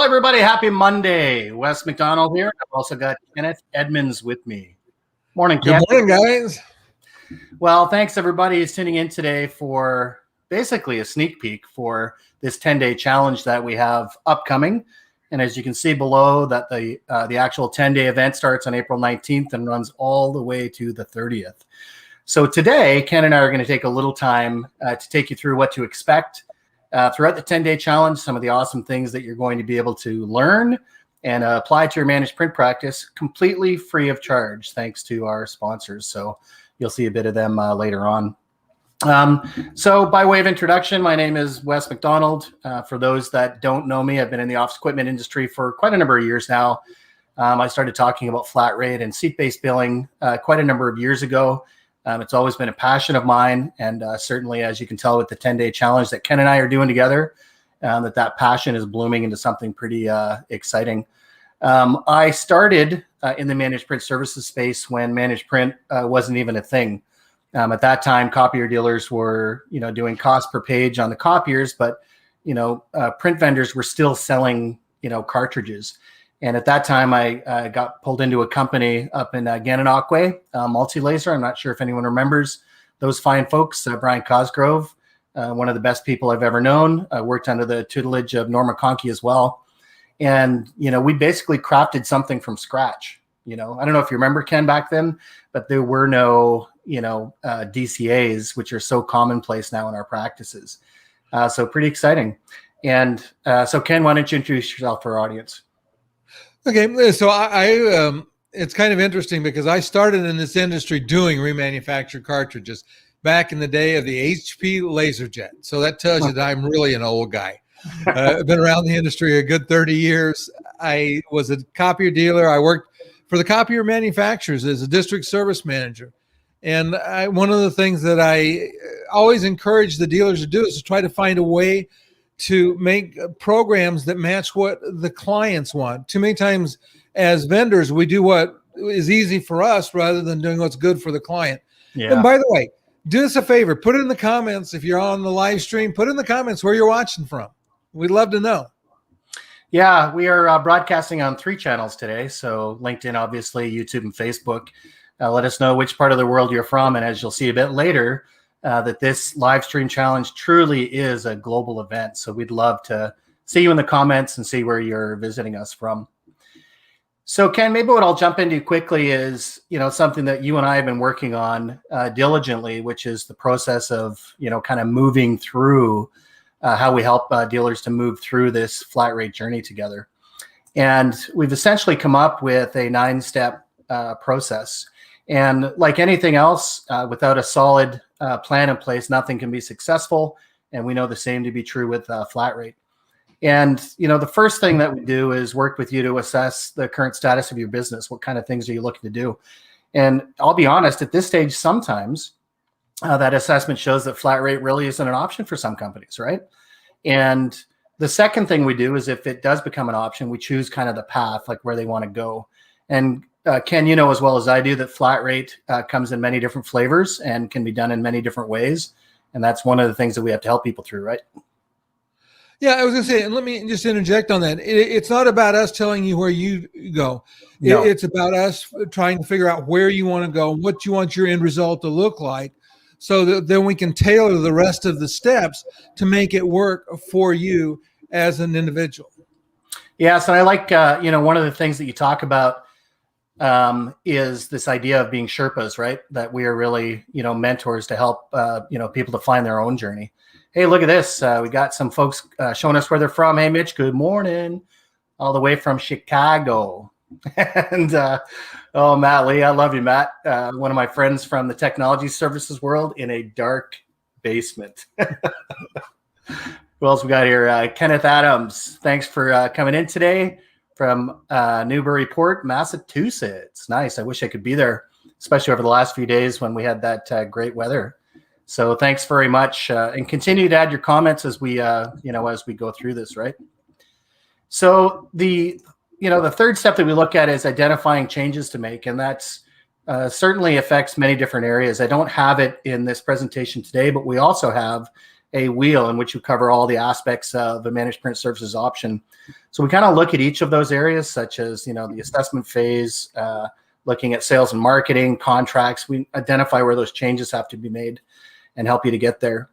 Well, everybody, happy Monday. Wes McDonald here. I've also got Kenneth Edmonds with me. Morning, Ken. Good morning, guys. Well, thanks everybody who's tuning in today for basically a sneak peek for this 10-day challenge that we have upcoming. And as you can see below, that the actual 10-day event starts on April 19th and runs all the way to the 30th. So today, Ken and I are going to take a little time to take you through what to expect throughout the 10-day challenge, some of the awesome things that you're going to be able to learn and apply to your managed print practice completely free of charge, thanks to our sponsors. So you'll see a bit of them later on. So by way of introduction, my name is Wes McDonald. For those that don't know me, I've been in the office equipment industry for quite a number of years now. I started talking about flat rate and seat-based billing quite a number of years ago. It's always been a passion of mine, and certainly, as you can tell with the 10-day challenge that Ken and I are doing together, that passion is blooming into something pretty exciting. I started in the managed print services space when managed print wasn't even a thing. At that time, copier dealers were, doing cost per page on the copiers, but print vendors were still selling, cartridges. And at that time, I got pulled into a company up in Gananoque, Multi-Laser. I'm not sure if anyone remembers those fine folks. Brian Cosgrove, one of the best people I've ever known. I worked under the tutelage of Norma Conkey as well. And, we basically crafted something from scratch. I don't know if you remember, Ken, back then, but there were no, DCAs, which are so commonplace now in our practices. So pretty exciting. And so, Ken, why don't you introduce yourself to our audience? Okay, so I it's kind of interesting because I started in this industry doing remanufactured cartridges back in the day of the HP LaserJet. So that tells you that I'm really an old guy. I've been around the industry a good 30 years. I was a copier dealer. I worked for the copier manufacturers as a district service manager. And one of the things that I always encourage the dealers to do is to try to find a way to make programs that match what the clients want. Too many times as vendors, we do what is easy for us rather than doing what's good for the client. Yeah. And by the way, do us a favor, put it in the comments. If you're on the live stream, put in the comments where you're watching from. We'd love to know. Yeah, we are broadcasting on 3 channels today. So LinkedIn, obviously, YouTube and Facebook. Let us know which part of the world you're from. And as you'll see a bit later, that this live stream challenge truly is a global event. So we'd love to see you in the comments and see where you're visiting us from. So Ken, maybe what I'll jump into quickly is, something that you and I have been working on diligently, which is the process of, kind of moving through how we help dealers to move through this flat rate journey together. And we've essentially come up with a 9-step process. And like anything else, without a solid plan in place, nothing can be successful. And we know the same to be true with flat rate. And, the first thing that we do is work with you to assess the current status of your business. What kind of things are you looking to do? And I'll be honest, at this stage, sometimes that assessment shows that flat rate really isn't an option for some companies, right? And the second thing we do is if it does become an option, we choose kind of the path, like where they want to go. And Ken, you know as well as I do that flat rate comes in many different flavors and can be done in many different ways. And that's one of the things that we have to help people through, right? Yeah, I was going to say, and let me just interject on that. It's not about us telling you where you go. No. It's about us trying to figure out where you want to go, what you want your end result to look like, so that then we can tailor the rest of the steps to make it work for you as an individual. Yes, and I like, one of the things that you talk about is this idea of being Sherpas, right? That we are really, mentors to help, people to find their own journey. Hey, look at this. We got some folks showing us where they're from. Hey, Mitch, good morning. All the way from Chicago. And, Matt Lee, I love you, Matt. One of my friends from the technology services world in a dark basement. Who else we got here? Kenneth Adams. Thanks for coming in today from Newburyport, Massachusetts. Nice. I wish I could be there, especially over the last few days when we had that great weather. So thanks very much, and continue to add your comments as we, as we go through this, right? So the third step that we look at is identifying changes to make, and that's certainly affects many different areas. I don't have it in this presentation today, but we also have a wheel in which you cover all the aspects of the managed print services option. So we kind of look at each of those areas, such as, you know, the assessment phase, looking at sales and marketing, contracts. We identify where those changes have to be made and help you to get there.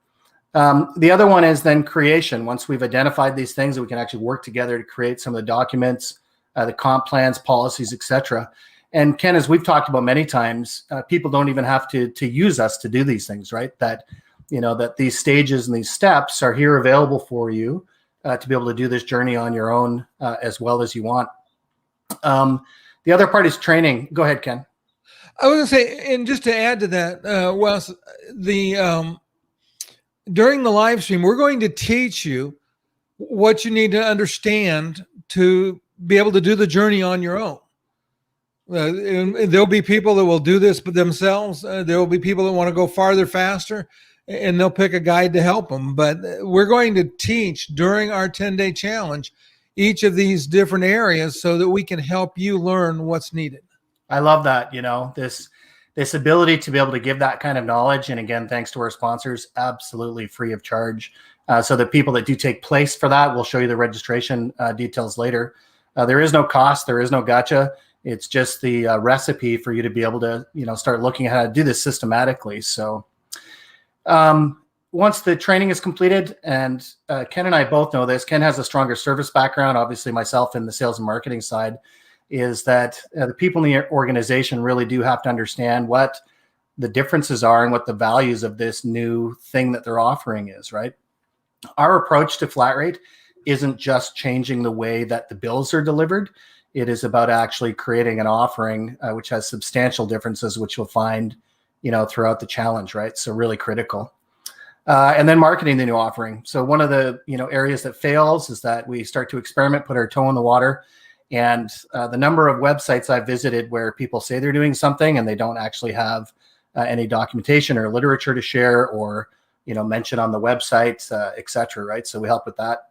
The other one is then creation. Once we've identified these things, we can actually work together to create some of the documents, the comp plans, policies, etc. And Ken, as we've talked about many times, people don't even have to use us to do these things, right? That, you know, that these stages and these steps are here available for you to be able to do this journey on your own as well as you want. The other part is training. Go ahead, Ken. I was going to say, and just to add to that, Wes, during the live stream, we're going to teach you what you need to understand to be able to do the journey on your own. There'll be people that will do this themselves. There will be people that want to go farther, faster, and they'll pick a guide to help them. But we're going to teach during our 10-day challenge each of these different areas so that we can help you learn what's needed. I love that, you know, this ability to be able to give that kind of knowledge. And again, thanks to our sponsors, absolutely free of charge. So the people that do take place for that, we'll show you the registration details later. There is no cost. There is no gotcha. It's just the recipe for you to be able to, you know, start looking at how to do this systematically. So once the training is completed, and Ken and I both know this, Ken has a stronger service background, obviously myself in the sales and marketing side, is that the people in the organization really do have to understand what the differences are and what the values of this new thing that they're offering is, right? Our approach to flat rate isn't just changing the way that the bills are delivered. It is about actually creating an offering which has substantial differences, which you'll find, you know, throughout the challenge, right? So really critical. And then marketing the new offering. So one of the, you know, areas that fails is that we start to experiment, put our toe in the water. And the number of websites I've visited where people say they're doing something and they don't actually have any documentation or literature to share or, you know, mention on the website, et cetera, right? So we help with that.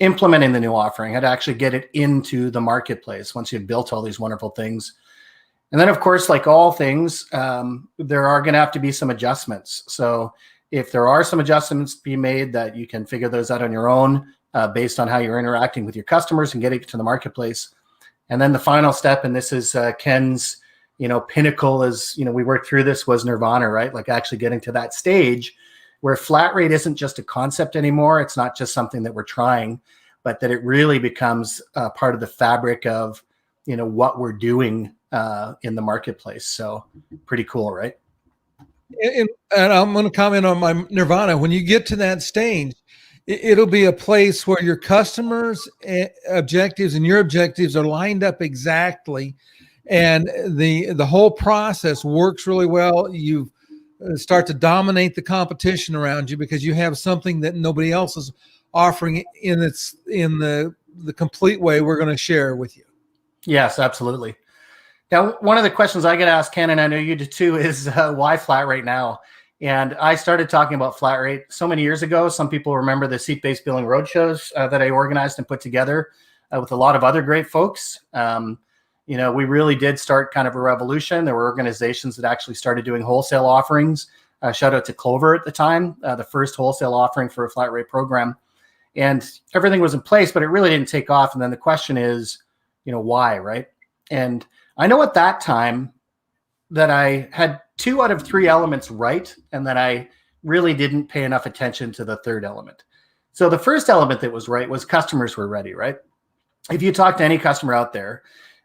Implementing the new offering, how to actually get it into the marketplace once you've built all these wonderful things. And then, of course, like all things, there are going to have to be some adjustments. So if there are some adjustments to be made, that you can figure those out on your own based on how you're interacting with your customers and getting to the marketplace. And then the final step, and this is Ken's, you know, pinnacle, is, you know, we worked through this, was nirvana, right? Like actually getting to that stage where flat rate isn't just a concept anymore. It's not just something that we're trying, but that it really becomes part of the fabric of, you know, what we're doing in the marketplace. So pretty cool, right? And I'm going to comment on my nirvana. When you get to that stage, it'll be a place where your customers' objectives and your objectives are lined up exactly. And the whole process works really well. You start to dominate the competition around you because you have something that nobody else is offering in the complete way we're going to share with you. Yes, absolutely. Now, one of the questions I get asked, Ken, and I know you do too, is why flat rate now? And I started talking about flat rate so many years ago. Some people remember the seat-based billing roadshows that I organized and put together with a lot of other great folks. You know, we really did start kind of a revolution. There were organizations that actually started doing wholesale offerings. Shout out to Clover at the time, the first wholesale offering for a flat rate program. And everything was in place, but it really didn't take off. And then the question is, you know, why, right? And I know at that time that I had 2 out of 3 elements right, and that I really didn't pay enough attention to the third element. So the first element that was right was customers were ready, right? If you talk to any customer out there,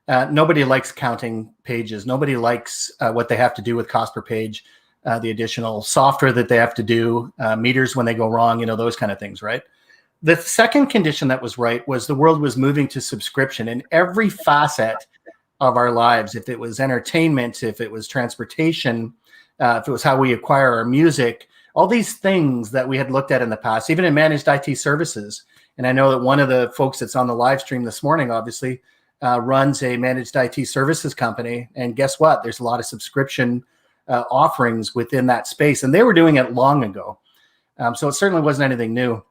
nobody likes counting pages. Nobody likes what they have to do with cost per page, the additional software that they have to do, meters when they go wrong, you know, those kind of things, right? The second condition that was right was the world was moving to subscription in every facet of our lives. If it was entertainment, if it was transportation, if it was how we acquire our music, all these things that we had looked at in the past, even in managed IT services. And I know that one of the folks that's on the live stream this morning, obviously, runs a managed IT services company. And guess what? There's a lot of subscription offerings within that space. And they were doing it long ago. So it certainly wasn't anything new.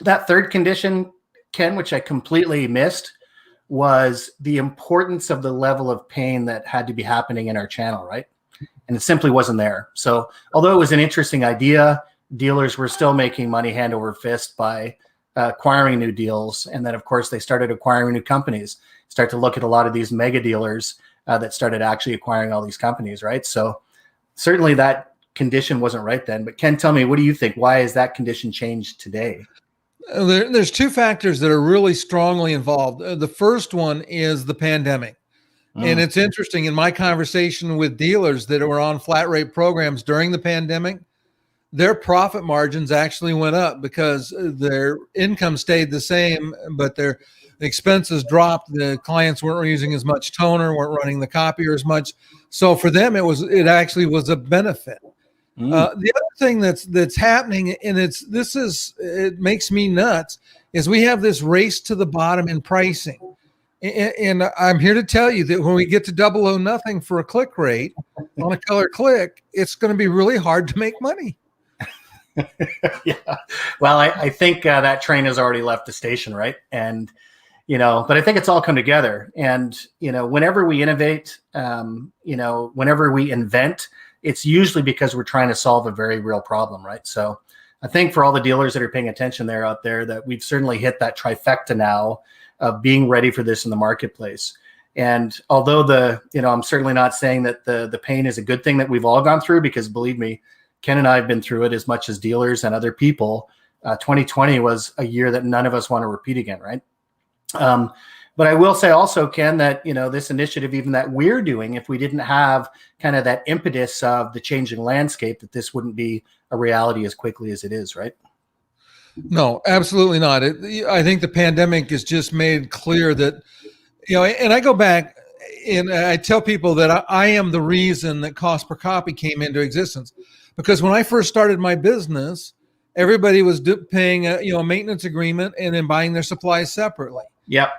That third condition, Ken, which I completely missed, was the importance of the level of pain that had to be happening in our channel, right? And it simply wasn't there. So although it was an interesting idea, dealers were still making money hand over fist by acquiring new deals. And then, of course, they started acquiring new companies. Start to look at a lot of these mega dealers that started actually acquiring all these companies, right? So certainly that condition wasn't right then. But Ken, tell me, what do you think? Why has that condition changed today? There's two factors that are really strongly involved. The first one is the pandemic. And it's interesting, in my conversation with dealers that were on flat rate programs during the pandemic, their profit margins actually went up because their income stayed the same, but their expenses dropped. The clients weren't using as much toner, weren't running the copier as much. So for them, it actually was a benefit. The other thing that's happening, and it makes me nuts, is we have this race to the bottom in pricing. And I'm here to tell you that when we get to double o nothing for a click rate on a color click, it's going to be really hard to make money. Yeah. Well, I think that train has already left the station, right? And, but I think it's all come together. And, whenever we innovate, whenever we invent, it's usually because we're trying to solve a very real problem, right? So I think for all the dealers that are paying attention out there, that we've certainly hit that trifecta now of being ready for this in the marketplace. And although I'm certainly not saying that the pain is a good thing that we've all gone through, because believe me, Ken and I have been through it as much as dealers and other people. 2020 was a year that none of us want to repeat again, right? But I will say also, Ken, that, this initiative, even that we're doing, if we didn't have kind of that impetus of the changing landscape, that this wouldn't be a reality as quickly as it is, right? No, absolutely not. I think the pandemic has just made clear that, and I go back and I tell people that I am the reason that cost per copy came into existence. Because when I first started my business, everybody was paying a maintenance agreement and then buying their supplies separately. Yep.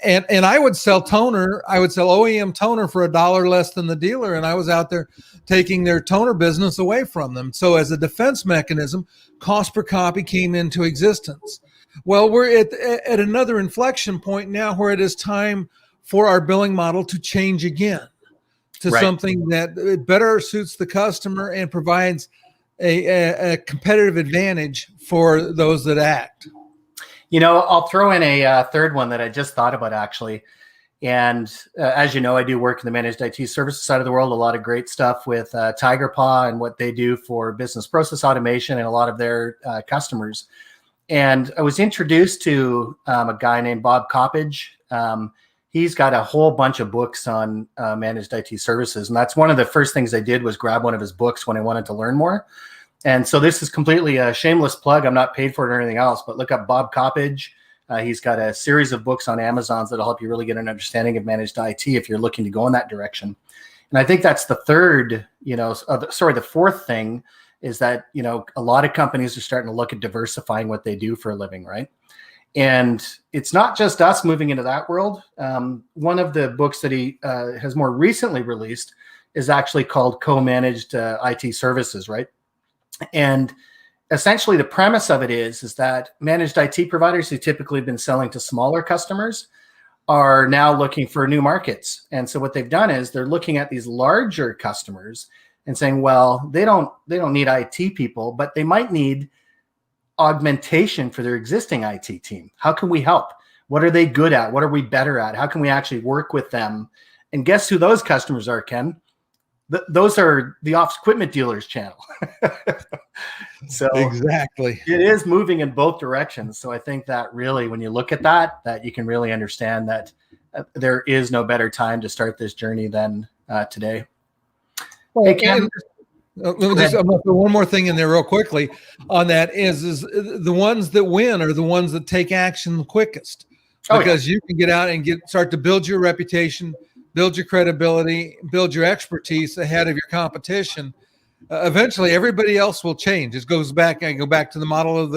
And I would sell toner. I would sell OEM toner for $1 less than the dealer, and I was out there taking their toner business away from them. So as a defense mechanism, cost per copy came into existence. Well, we're at another inflection point now where it is time for our billing model to change again to something that better suits the customer and provides a competitive advantage for those that act. I'll throw in a third one that I just thought about, actually. And as you know, I do work in the managed IT services side of the world, a lot of great stuff with Tiger Paw and what they do for business process automation and a lot of their customers. And I was introduced to a guy named Bob Coppage. He's got a whole bunch of books on managed IT services. And that's one of the first things I did, was grab one of his books when I wanted to learn more. And so this is completely a shameless plug. I'm not paid for it or anything else, but look up Bob Coppage. He's got a series of books on Amazon that'll help you really get an understanding of managed IT if you're looking to go in that direction. And I think that's the the fourth thing is that, a lot of companies are starting to look at diversifying what they do for a living, right? And it's not just us moving into that world. One of the books that he has more recently released is actually called Co-Managed IT Services, right? And essentially the premise of it is that managed IT providers who typically have been selling to smaller customers are now looking for new markets. And so what they've done is they're looking at these larger customers and saying, well, they don't need IT people, but they might need augmentation for their existing IT team. How can we help? What are they good at? What are we better at? How can we actually work with them? And guess who those customers are, Ken? Those are the office equipment dealers channel. So exactly, it is moving in both directions. So I think that really, when you look at that you can really understand that there is no better time to start this journey than today. Well, hey, Ken, I'm going to put one more thing in there real quickly on that is the ones that win are the ones that take action quickest, because you can get out and start to build your reputation, build your credibility, build your expertise ahead of your competition. Eventually, everybody else will change. It goes back. I go back to the model of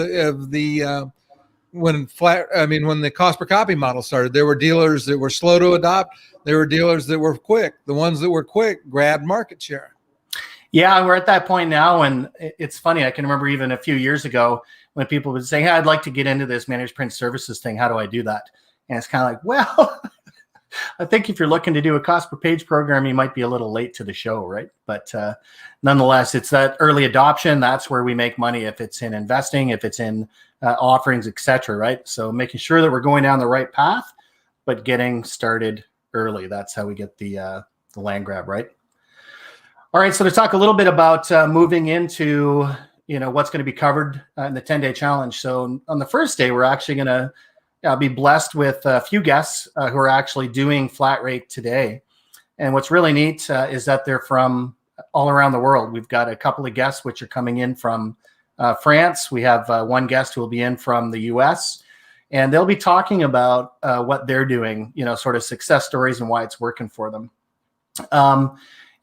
when the cost per copy model started. There were dealers that were slow to adopt. There were dealers that were quick. The ones that were quick grabbed market share. Yeah, we're at that point now, and it's funny. I can remember even a few years ago when people would say, "Hey, I'd like to get into this managed print services thing. How do I do that?" And it's kind of like, well. I think if you're looking to do a cost per page program, you might be a little late to the show, right? But nonetheless, it's that early adoption. That's where we make money. If it's in investing, if it's in offerings, etc., right? So making sure that we're going down the right path, but getting started early. That's how we get the land grab, right? All right. So to talk a little bit about moving into what's going to be covered in the 10-day challenge. So on the first day, we're actually going to be blessed with a few guests who are actually doing flat rate today. And what's really neat is that they're from all around the world. We've got a couple of guests which are coming in from France. We have one guest who will be in from the US, and they'll be talking about what they're doing, sort of success stories and why it's working for them.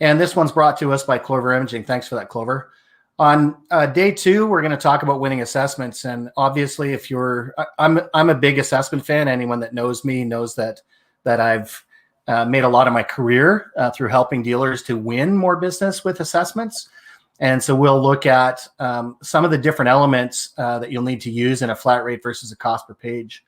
And this one's brought to us by Clover Imaging. Thanks for that, Clover. On day 2, we're going to talk about winning assessments. And obviously, I'm a big assessment fan. Anyone that knows me knows that I've made a lot of my career through helping dealers to win more business with assessments. And so we'll look at some of the different elements that you'll need to use in a flat rate versus a cost per page.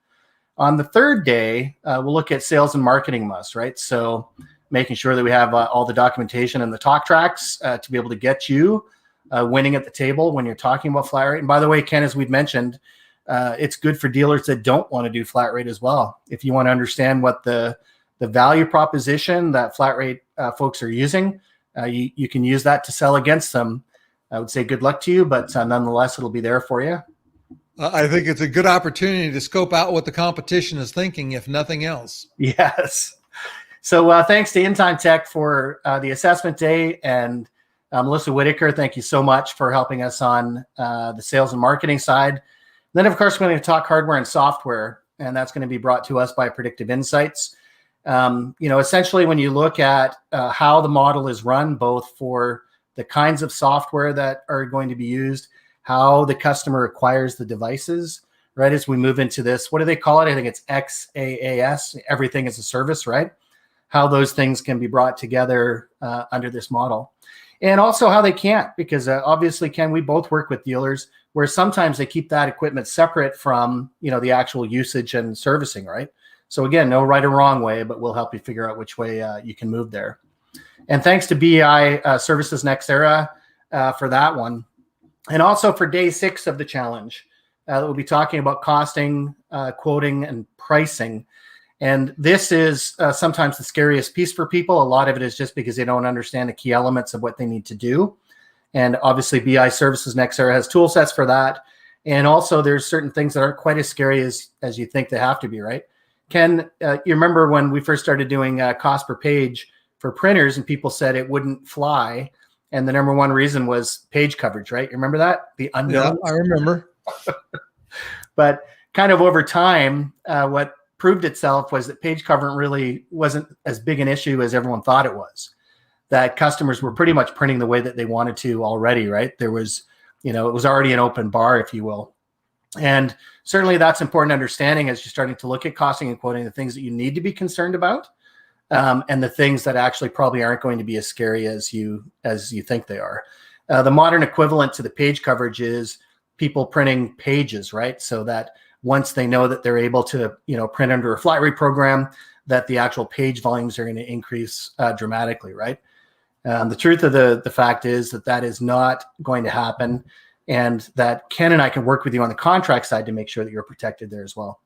On the third day, we'll look at sales and marketing musts, right? So making sure that we have all the documentation and the talk tracks to be able to get you winning at the table when you're talking about flat rate. And by the way, Ken, as we've mentioned, it's good for dealers that don't want to do flat rate as well. If you want to understand what the value proposition that flat rate folks are using, you can use that to sell against them. I would say good luck to you, but nonetheless, it'll be there for you. I think it's a good opportunity to scope out what the competition is thinking, if nothing else. Yes. So thanks to In Time Tech for the assessment day, and Melissa Whitaker, thank you so much for helping us on the sales and marketing side. Then, of course, we're going to talk hardware and software, and that's going to be brought to us by Predictive Insights. Essentially, when you look at how the model is run, both for the kinds of software that are going to be used, how the customer acquires the devices, right? As we move into this, what do they call it? I think it's XaaS, everything as a service, right? How those things can be brought together under this model. And also how they can't, because obviously, Ken, we both work with dealers where sometimes they keep that equipment separate from, the actual usage and servicing, right? So again, no right or wrong way, but we'll help you figure out which way you can move there. And thanks to BI Services Next Era for that one. And also for day 6 of the challenge, we'll be talking about costing, quoting, and pricing. And this is sometimes the scariest piece for people. A lot of it is just because they don't understand the key elements of what they need to do. And obviously, BI Services Next Era has tool sets for that. And also, there's certain things that aren't quite as scary as you think they have to be, right? Ken, you remember when we first started doing cost per page for printers, and people said it wouldn't fly. And the number one reason was page coverage, right? You remember that? The unknown. Yeah, I remember. But kind of over time, what proved itself was that page coverage really wasn't as big an issue as everyone thought it was. That customers were pretty much printing the way that they wanted to already, right? There was, it was already an open bar, if you will. And certainly that's important understanding as you're starting to look at costing and quoting, the things that you need to be concerned about, and the things that actually probably aren't going to be as scary as you think they are. The modern equivalent to the page coverage is people printing pages, right? So that once they know that they're able to, print under a flat rate program, that the actual page volumes are going to increase dramatically, right? The truth of the fact is that is not going to happen, and that Ken and I can work with you on the contract side to make sure that you're protected there as well.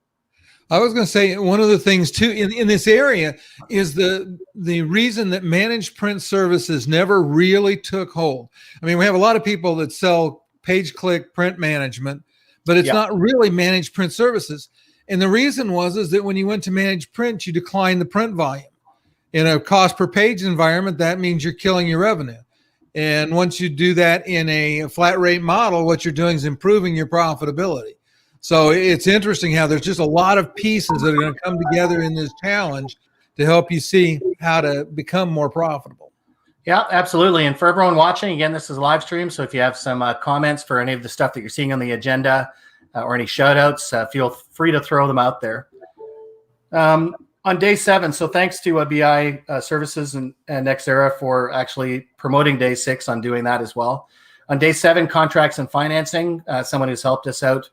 I was going to say one of the things too in this area is the reason that managed print services never really took hold. I mean, we have a lot of people that sell page click print management, but it's not really managed print services. And the reason is that when you went to managed print, you decline the print volume. In a cost per page environment, that means you're killing your revenue. And once you do that in a flat rate model, what you're doing is improving your profitability. So it's interesting how there's just a lot of pieces that are going to come together in this challenge to help you see how to become more profitable. Yeah, absolutely. And for everyone watching, again, this is a live stream. So if you have some comments for any of the stuff that you're seeing on the agenda or any shout outs, feel free to throw them out there. On day 7, so thanks to BI Services and Next Era for actually promoting day 6 on doing that as well. On day 7, contracts and financing, someone who's helped us out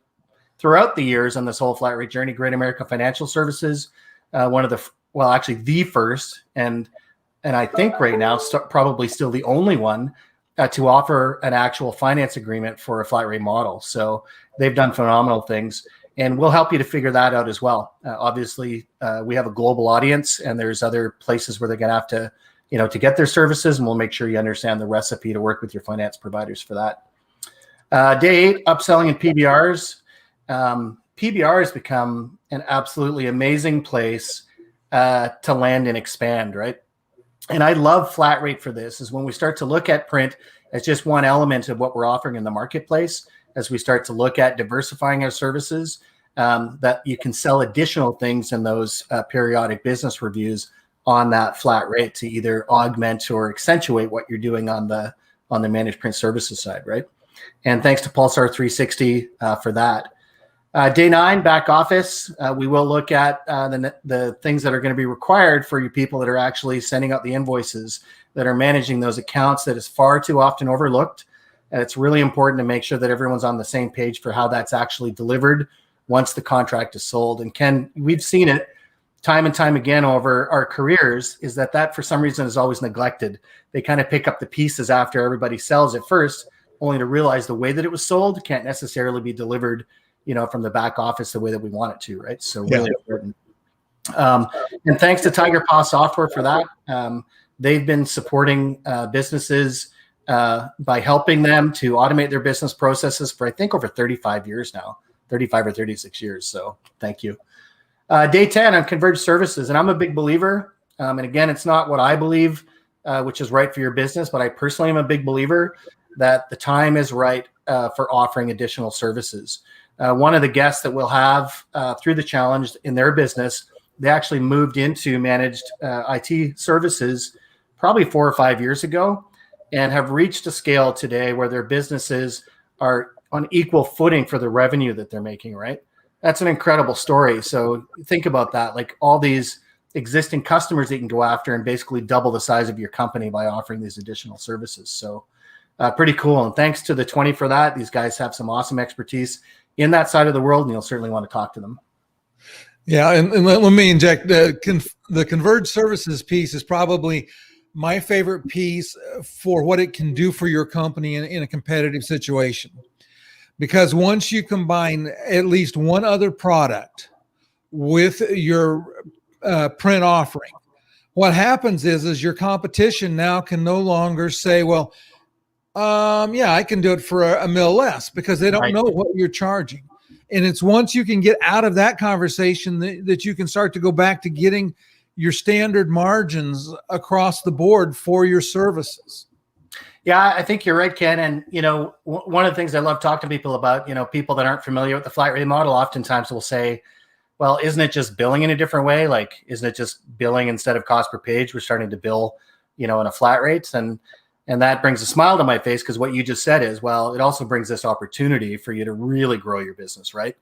throughout the years on this whole flat rate journey, Great American Financial Services, one of the well, actually the first, and I think right now probably still the only one to offer an actual finance agreement for a flat rate model. So they've done phenomenal things, and we'll help you to figure that out as well. Obviously, we have a global audience, and there's other places where they're going to have to, to get their services, and we'll make sure you understand the recipe to work with your finance providers for that. Day 8, upselling and PBRs. PBR has become an absolutely amazing place to land and expand, right? And I love flat rate for this, is when we start to look at print as just one element of what we're offering in the marketplace, as we start to look at diversifying our services, that you can sell additional things in those periodic business reviews on that flat rate to either augment or accentuate what you're doing on the managed print services side, right? And thanks to Pulsar 360 for that. Day 9, back office. We will look at the things that are going to be required for you people that are actually sending out the invoices, that are managing those accounts, that is far too often overlooked. And it's really important to make sure that everyone's on the same page for how that's actually delivered once the contract is sold. And Ken, we've seen it time and time again over our careers, is that for some reason is always neglected. They kind of pick up the pieces after everybody sells it first, only to realize the way that it was sold can't necessarily be delivered from the back office the way that we want it to, right? So really important. And thanks to Tiger Paw Software for that. They've been supporting businesses by helping them to automate their business processes for, I think, over 35 years now, 35 or 36 years. So thank you. Day 10 on Converged Services. And I'm a big believer. And again, it's not what I believe, which is right for your business, but I personally am a big believer that the time is right for offering additional services. One of the guests that we'll have through the challenge in their business, they actually moved into managed IT services probably 4 or 5 years ago, and have reached a scale today where their businesses are on equal footing for the revenue that they're making, right? That's an incredible story. So think about that, like all these existing customers that you can go after and basically double the size of your company by offering these additional services. So pretty cool. And thanks to the 20 for that. These guys have some awesome expertise in that side of the world, and you'll certainly want to talk to them. Yeah, and let me inject, the Converged Services piece is probably my favorite piece for what it can do for your company in a competitive situation. Because once you combine at least one other product with your print offering, what happens is your competition now can no longer say, well, yeah, I can do it for a mil less, because they don't know what you're charging. And it's once you can get out of that conversation that you can start to go back to getting your standard margins across the board for your services. Yeah, I think you're right, Ken. And, one of the things I love talking to people about, people that aren't familiar with the flat rate model oftentimes will say, well, isn't it just billing in a different way? Like, isn't it just billing instead of cost per page? We're starting to bill, in a flat rate. And that brings a smile to my face, because what you just said is, well, it also brings this opportunity for you to really grow your business, right?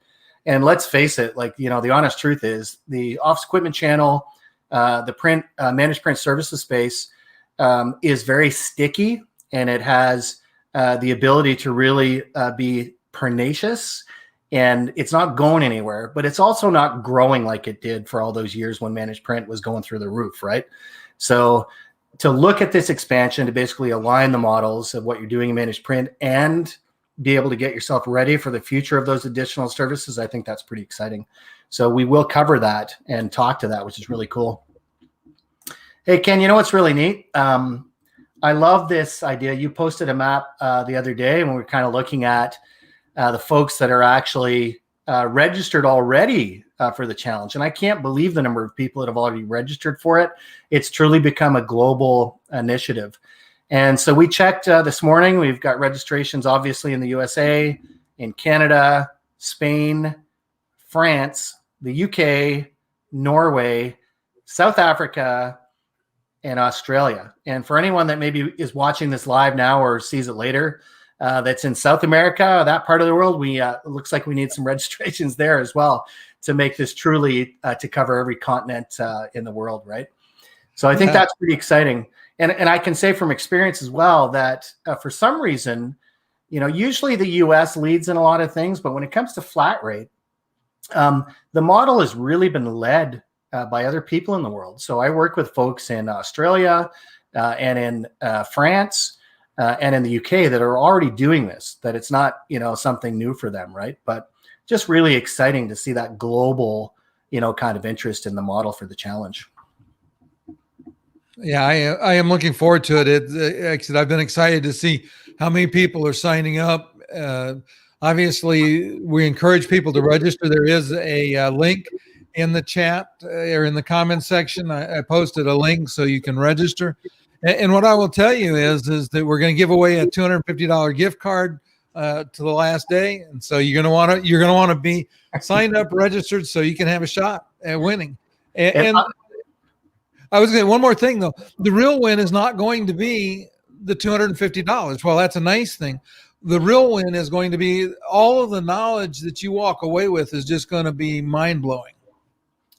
And let's face it, like, the honest truth is the office equipment channel, the print, managed print services space is very sticky, and it has the ability to really be pernicious, and it's not going anywhere, but it's also not growing like it did for all those years when managed print was going through the roof, right? So to look at this expansion, to basically align the models of what you're doing in managed print and be able to get yourself ready for the future of those additional services, I think that's pretty exciting. So we will cover that and talk to that, which is really cool. Hey, Ken, what's really neat? I love this idea. You posted a map the other day, and we were kind of looking at the folks that are actually registered already for the challenge. And I can't believe the number of people that have already registered for it. It's truly become a global initiative. And so we checked this morning. We've got registrations, obviously, in the USA, in Canada, Spain, France, the UK, Norway, South Africa, and Australia. And for anyone that maybe is watching this live now or sees it later, that's in South America, that part of the world, it looks like we need some registrations there as well to make this truly to cover every continent in the world, right? So I think that's pretty exciting. And I can say from experience as well that for some reason, usually the US leads in a lot of things, but when it comes to flat rate, the model has really been led by other people in the world. So I work with folks in Australia and in France and in the UK that are already doing this, that it's not, something new for them, right? But just really exciting to see that global, kind of interest in the model for the challenge. Yeah, I am looking forward to it. Actually, I've been excited to see how many people are signing up. Obviously, we encourage people to register. There is a link in the chat or in the comments section. I posted a link so you can register. And what I will tell you is that we're going to give away a $250 gift card to the last day, and so you're going to want to be signed up, registered, so you can have a shot at winning. And I was going to say one more thing though. The real win is not going to be the $250. Well, that's a nice thing. The real win is going to be all of the knowledge that you walk away with is just going to be mind-blowing.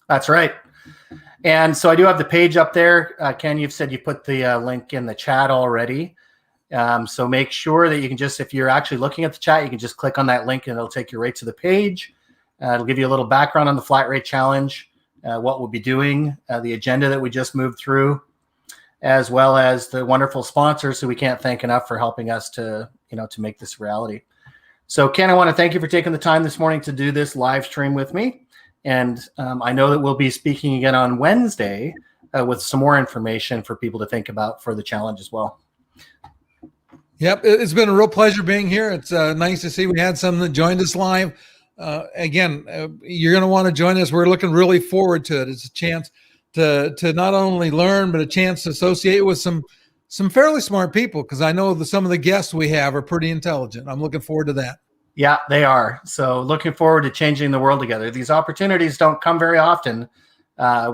That's right. And so I do have the page up there. Ken, you've said you put the link in the chat already. So make sure that you can just, if you're actually looking at the chat, you can just click on that link and it'll take you right to the page. It'll give you a little background on the Flat Rate Challenge, what we'll be doing, the agenda that we just moved through, as well as the wonderful sponsors who we can't thank enough for helping us to make this reality. So Ken, I want to thank you for taking the time this morning to do this live stream with me. And I know that we'll be speaking again on Wednesday with some more information for people to think about for the challenge as well. Yep, it's been a real pleasure being here. It's nice to see we had some that joined us live. Again, you're going to want to join us. We're looking really forward to it. It's a chance to not only learn, but a chance to associate with some fairly smart people, because I know some of the guests we have are pretty intelligent. I'm looking forward to that. Yeah, they are. So looking forward to changing the world together. These opportunities don't come very often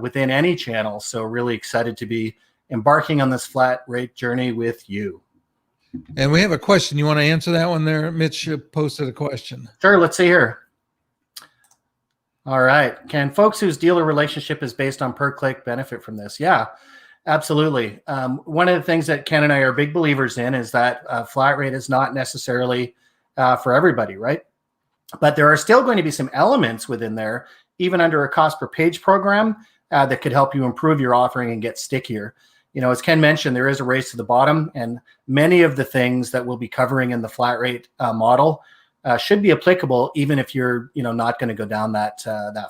within any channel. So really excited to be embarking on this flat rate journey with you. And we have a question. You want to answer that one there? Mitch posted a question. Sure. Let's see here. All right. Can folks whose dealer relationship is based on per click benefit from this? Yeah, absolutely. One of the things that Ken and I are big believers in is that flat rate is not necessarily for everybody, right? But there are still going to be some elements within there, even under a cost per page program, that could help you improve your offering and get stickier. As Ken mentioned, there is a race to the bottom, and many of the things that we'll be covering in the flat rate model should be applicable, even if you're, not going to go down that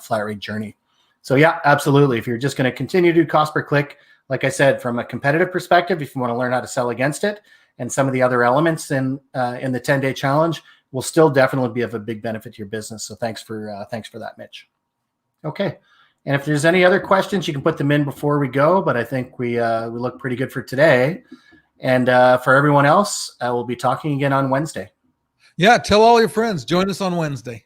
flat rate journey. So yeah, absolutely. If you're just going to continue to do cost per click, like I said, from a competitive perspective, if you want to learn how to sell against it, and some of the other elements in the 10-day challenge will still definitely be of a big benefit to your business. So thanks for that, Mitch. Okay. And if there's any other questions, you can put them in before we go, but I think we look pretty good for today. And for everyone else, we'll be talking again on Wednesday. Yeah. Tell all your friends, join us on Wednesday.